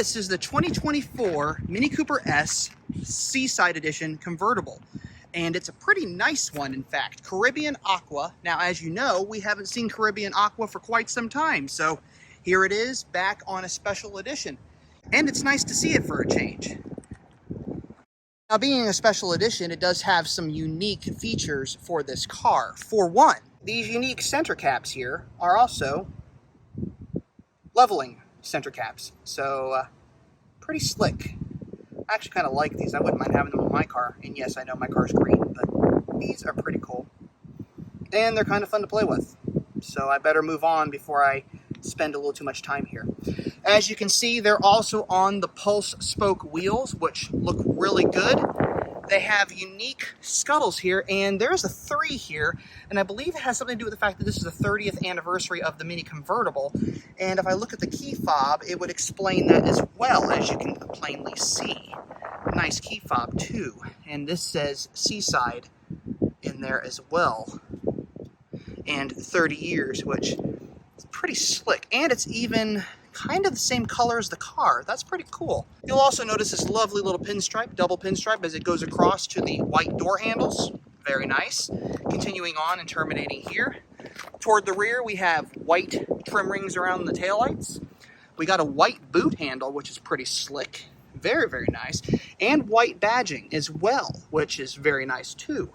this is the 2024 Mini Cooper S Seaside Edition Convertible. And it's a pretty nice one, in fact. Caribbean Aqua. Now, as you know, we haven't seen Caribbean Aqua for quite some time. So here it is, back on a special edition. And it's nice to see it for a change. Now, being a special edition, it does have some unique features for this car. For one, these unique center caps here are also leveling center caps. So, pretty slick. I actually kind of like these. I wouldn't mind having them on my car. And yes, I know my car's green, but these are pretty cool. And they're kind of fun to play with. So I better move on before I spend a little too much time here. As you can see, they're also on the Pulse spoke wheels, which look really good. They have unique scuttles here, and there's a 3 here, and I believe it has something to do with the fact that this is the 30th anniversary of the Mini Convertible. And if I look at the key fob, it would explain that as well, as you can plainly see. Nice key fob too, and this says Seaside in there as well. And 30 years, which is pretty slick, and it's even kind of the same color as the car. That's pretty cool. You'll also notice this lovely little pinstripe, double pinstripe, as it goes across to the white door handles. Very nice. Continuing on and terminating here. Toward the rear, we have white trim rings around the taillights. We got a white boot handle, which is pretty slick. Very, very nice. And white badging as well, which is very nice too.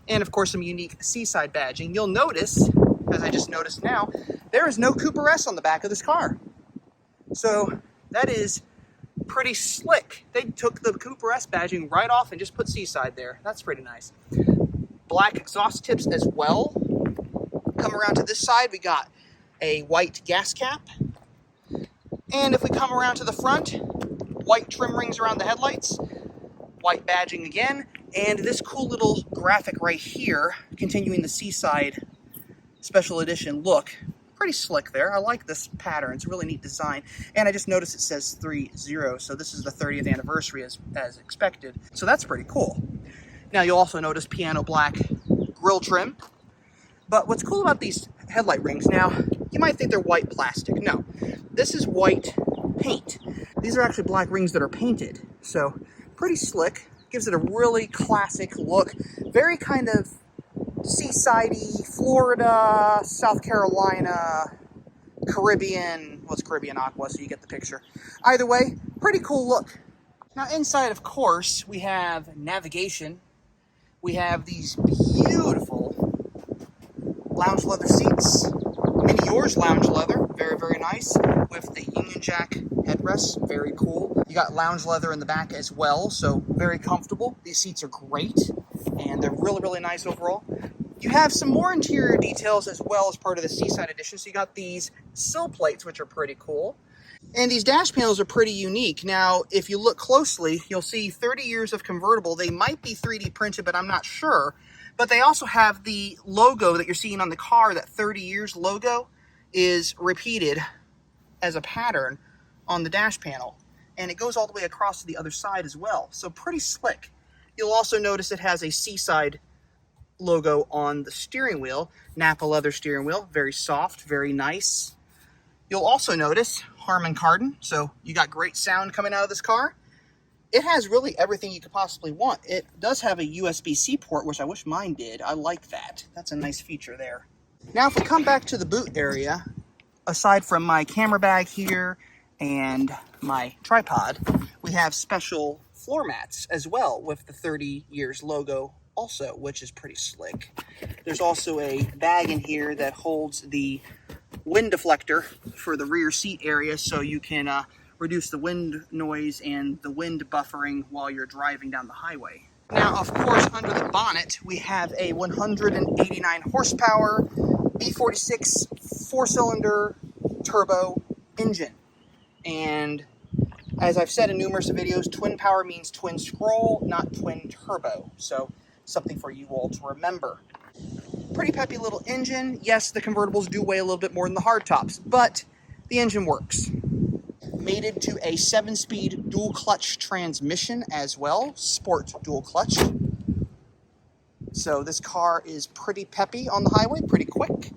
And of course, some unique Seaside badging. You'll notice, as I just noticed now, there is no Cooper S on the back of this car. So that is pretty slick. They took the Cooper S badging right off and just put Seaside there. That's pretty nice. Black exhaust tips as well. Come around to this side, we got a white gas cap. And if we come around to the front, white trim rings around the headlights, white badging again, and this cool little graphic right here, continuing the Seaside Special Edition look. Pretty slick there. I like this pattern. It's a really neat design. And I just noticed it says 30, so this is the 30th anniversary as expected. So that's pretty cool. Now you'll also notice piano black grille trim. But what's cool about these headlight rings, now you might think they're white plastic. No, this is white paint. These are actually black rings that are painted. So pretty slick. Gives it a really classic look. Very kind of Seaside-y, Florida, South Carolina, Caribbean, well, it's Caribbean Aqua, so you get the picture. Either way, pretty cool look. Now inside, of course, we have navigation. We have these beautiful lounge leather seats. Miniac lounge leather, very, very nice, with the Union Jack headrests, very cool. You got lounge leather in the back as well, so very comfortable. These seats are great, and they're really, really nice overall. You have some more interior details as well as part of the Seaside Edition. So you got these sill plates, which are pretty cool. And these dash panels are pretty unique. Now, if you look closely, you'll see 30 years of convertible. They might be 3D printed, but I'm not sure. But they also have the logo that you're seeing on the car, that 30 years logo is repeated as a pattern on the dash panel. And it goes all the way across to the other side as well. So pretty slick. You'll also notice it has a Seaside logo on the steering wheel, Napa leather steering wheel, very soft, very nice. You'll also notice Harman Kardon, so you got great sound coming out of this car. It has really everything you could possibly want. It does have a USB-C port, which I wish mine did. I like that. That's a nice feature there. Now, if we come back to the boot area, aside from my camera bag here and my tripod, we have special floor mats as well with the 30 years logo also, which is pretty slick. There's also a bag in here that holds the wind deflector for the rear seat area, so you can reduce the wind noise and the wind buffering while you're driving down the highway. Now, of course, under the bonnet, we have a 189 horsepower V46 4-cylinder turbo engine. And as I've said in numerous videos, twin power means twin scroll, not twin turbo. So something for you all to remember. Pretty peppy little engine. Yes, the convertibles do weigh a little bit more than the hardtops, but the engine works. Mated to a 7-speed dual clutch transmission as well, sport dual clutch. So this car is pretty peppy on the highway, pretty quick.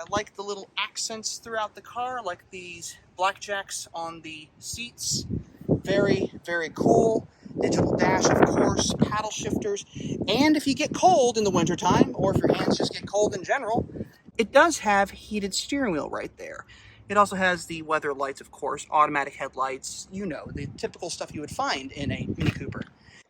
I like the little accents throughout the car, like these blackjacks on the seats. Very, very cool. Digital dash, of course, paddle shifters. And if you get cold in the wintertime, or if your hands just get cold in general, it does have heated steering wheel right there. It also has the weather lights, of course, automatic headlights, you know, the typical stuff you would find in a Mini Cooper.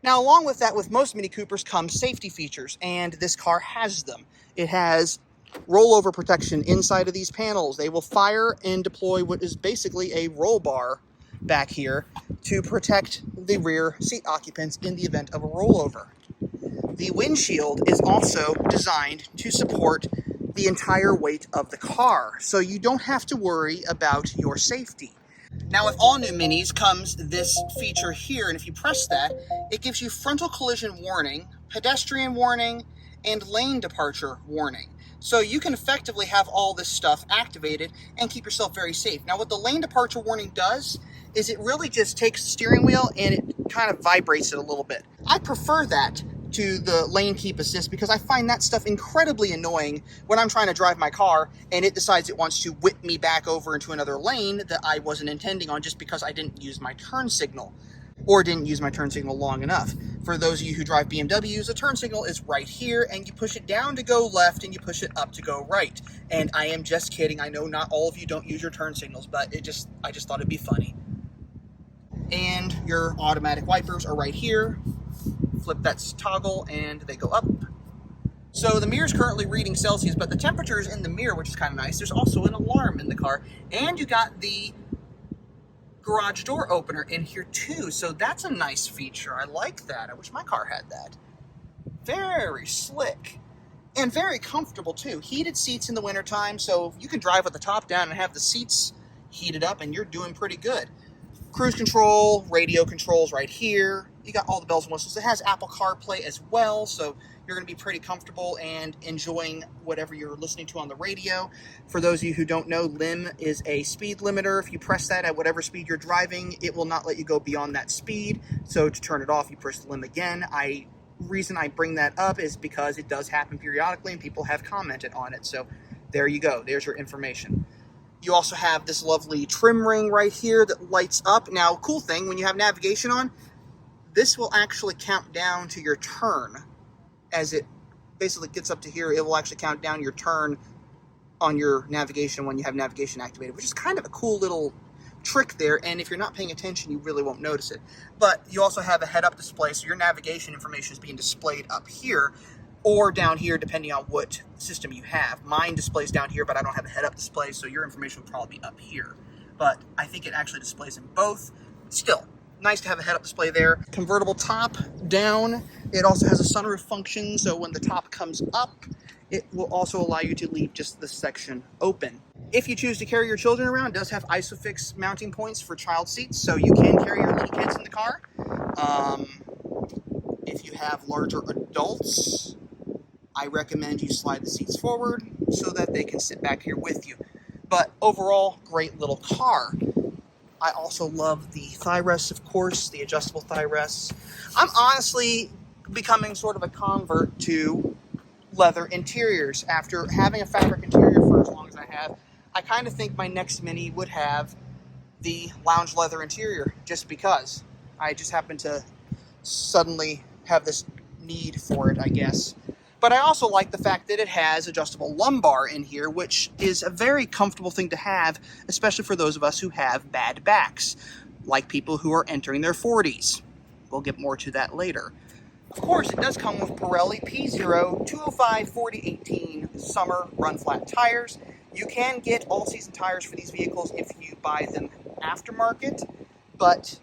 Now, along with that, with most Mini Coopers come safety features, and this car has them. It has rollover protection inside of these panels. They will fire and deploy what is basically a roll bar back here to protect the rear seat occupants in the event of a rollover. The windshield is also designed to support the entire weight of the car, so you don't have to worry about your safety. Now, with all new Minis comes this feature here, and if you press that, it gives you frontal collision warning, pedestrian warning, and lane departure warning. So you can effectively have all this stuff activated and keep yourself very safe. Now, what the lane departure warning does is it really just takes the steering wheel and it kind of vibrates it a little bit. I prefer that to the lane keep assist because I find that stuff incredibly annoying when I'm trying to drive my car and it decides it wants to whip me back over into another lane that I wasn't intending on just because I didn't use my turn signal or didn't use my turn signal long enough. For those of you who drive BMWs, a turn signal is right here, and you push it down to go left and you push it up to go right. And I am just kidding. I know not all of you don't use your turn signals, but I just thought it'd be funny. And your automatic wipers are right here. Flip that toggle and they go up. So the mirror is currently reading Celsius, but the temperature is in the mirror, which is kind of nice. There's also an alarm in the car, and you got the garage door opener in here too, so that's a nice feature. I like that. I wish my car had that. Very slick and very comfortable too. Heated seats in the wintertime, so you can drive with the top down and have the seats heated up and you're doing pretty good. Cruise control, radio controls right here. You got all the bells and whistles. It has Apple CarPlay as well, so you're going to be pretty comfortable and enjoying whatever you're listening to on the radio. For those of you who don't know, LIM is a speed limiter. If you press that at whatever speed you're driving, it will not let you go beyond that speed. So to turn it off, you press the LIM again. Reason I bring that up is because it does happen periodically and people have commented on it. So there you go. There's your information. You also have this lovely trim ring right here that lights up. Now, cool thing, when you have navigation on, this will actually count down to your turn. As it basically gets up to here, it will actually count down your turn on your navigation when you have navigation activated, which is kind of a cool little trick there, and if you're not paying attention, you really won't notice it. But you also have a head-up display, so your navigation information is being displayed up here, or down here, depending on what system you have. Mine displays down here, but I don't have a head-up display, so your information will probably be up here. But I think it actually displays in both. Still, nice to have a head-up display there. Convertible top, down. It also has a sunroof function, so when the top comes up, it will also allow you to leave just this section open. If you choose to carry your children around, it does have ISOFIX mounting points for child seats, so you can carry your little kids in the car. If you have larger adults, I recommend you slide the seats forward so that they can sit back here with you. But overall, great little car. I also love the thigh rests, of course, the adjustable thigh rests. I'm honestly becoming sort of a convert to leather interiors. After having a fabric interior for as long as I have, I kind of think my next Mini would have the lounge leather interior, just because I just happen to suddenly have this need for it, I guess. But I also like the fact that it has adjustable lumbar in here, which is a very comfortable thing to have, especially for those of us who have bad backs, like people who are entering their 40s. We'll get more to that later. Of course, it does come with Pirelli P0 205 4018 summer run flat tires. You can get all-season tires for these vehicles if you buy them aftermarket, but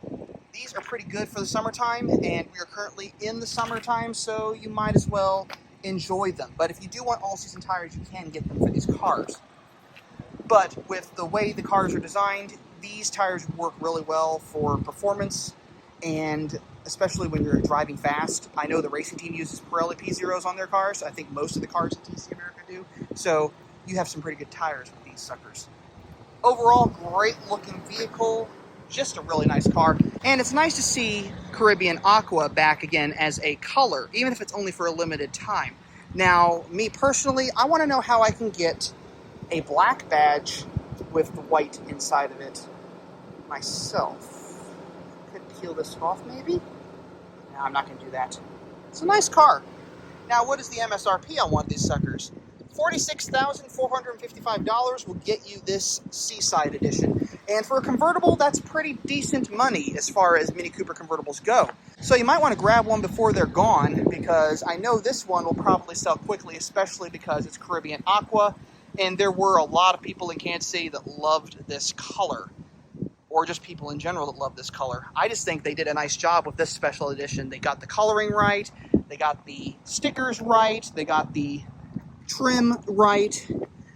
these are pretty good for the summertime, and we are currently in the summertime, so you might as well enjoy them. But if you do want all-season tires, you can get them for these cars. But with the way the cars are designed, these tires work really well for performance, and especially when you're driving fast. I know the racing team uses Pirelli P0s on their cars. I think most of the cars in TC America do. So you have some pretty good tires with these suckers. Overall, great looking vehicle. Just a really nice car. And it's nice to see Caribbean Aqua back again as a color, even if it's only for a limited time. Now, me personally, I want to know how I can get a black badge with the white inside of it myself. Could peel this off maybe? No, I'm not going to do that. It's a nice car. Now, what is the MSRP on one of these suckers? $46,455 will get you this Seaside edition. And for a convertible, that's pretty decent money as far as Mini Cooper convertibles go. So you might want to grab one before they're gone, because I know this one will probably sell quickly, especially because it's Caribbean Aqua, and there were a lot of people in Kansas City that loved this color, or just people in general that love this color. I just think they did a nice job with this special edition. They got the coloring right, they got the stickers right, they got the trim right.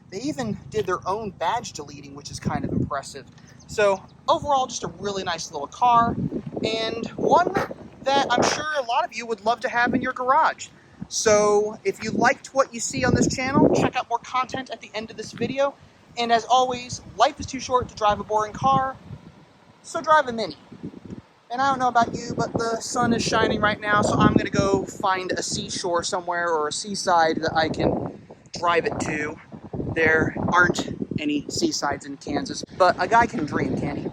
They even did their own badge deleting, which is kind of impressive. So overall, just a really nice little car, and one that I'm sure a lot of you would love to have in your garage. So if you liked what you see on this channel, check out more content at the end of this video. And as always, life is too short to drive a boring car, so drive a Mini. And I don't know about you, but the sun is shining right now, so I'm going to go find a seashore somewhere or a seaside that I can drive it to. There aren't any seasides in Kansas, but a guy can dream, can't he?